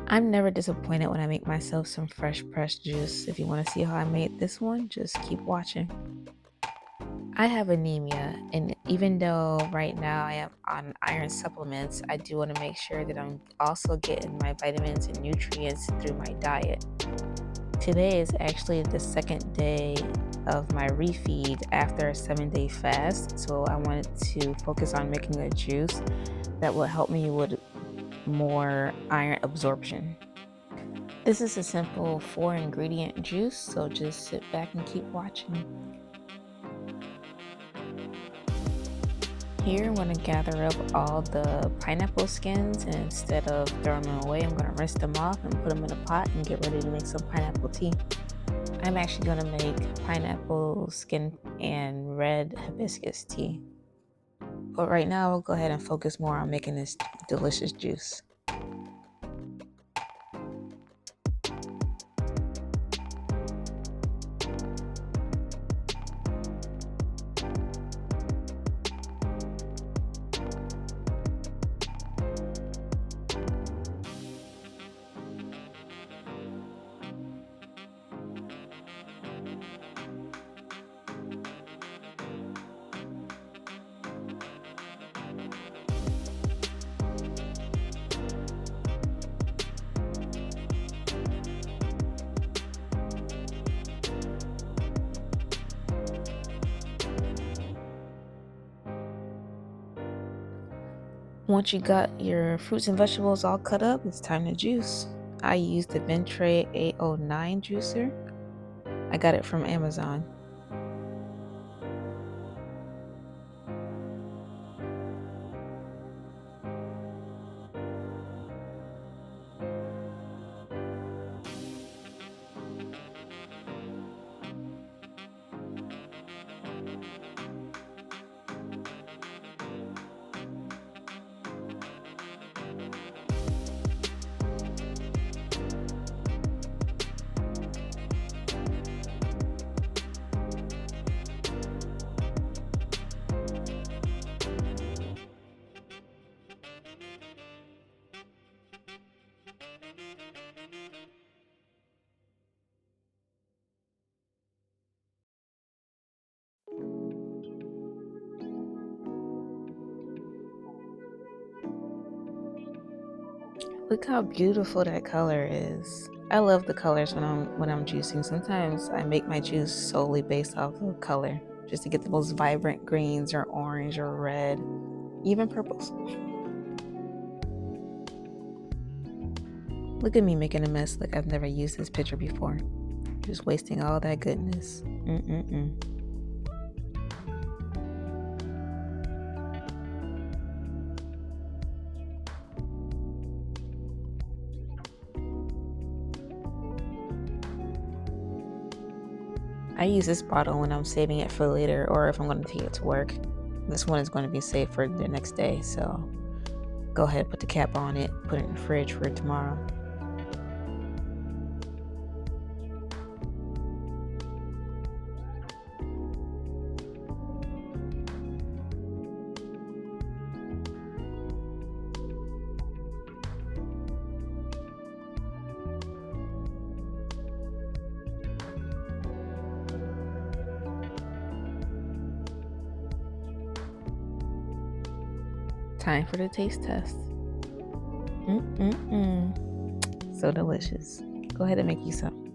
I'm never disappointed when I make myself some fresh pressed juice. If you want to see how I made this one, just keep watching. I have anemia, and even though right now I am on iron supplements, I do want to make sure that I'm also getting my vitamins and nutrients through my diet. Today is actually the second day of my refeed after a 7-day fast, so I wanted to focus on making a juice that will help me with more iron absorption. This is a simple 4-ingredient juice, so just sit back and keep watching. Here I'm going to gather up all the pineapple skins, and instead of throwing them away, I'm going to rinse them off and put them in a pot and get ready to make some pineapple tea. I'm actually going to make pineapple skin and red hibiscus tea. But right now I'll go ahead and focus more on making this delicious juice. Once you got your fruits and vegetables all cut up, it's time to juice. I use the Ventre 809 juicer. I got it from Amazon. Look how beautiful that color is. I love the colors when I'm juicing. Sometimes I make my juice solely based off of color, just to get the most vibrant greens or orange or red, even purples. Look at me making a mess like I've never used this picture before. Just wasting all that goodness. I use this bottle when I'm saving it for later or if I'm going to take it to work. This one is going to be saved for the next day, so go ahead, put the cap on it, put it in the fridge for tomorrow. Time for the taste test. So delicious. Go ahead and make you some.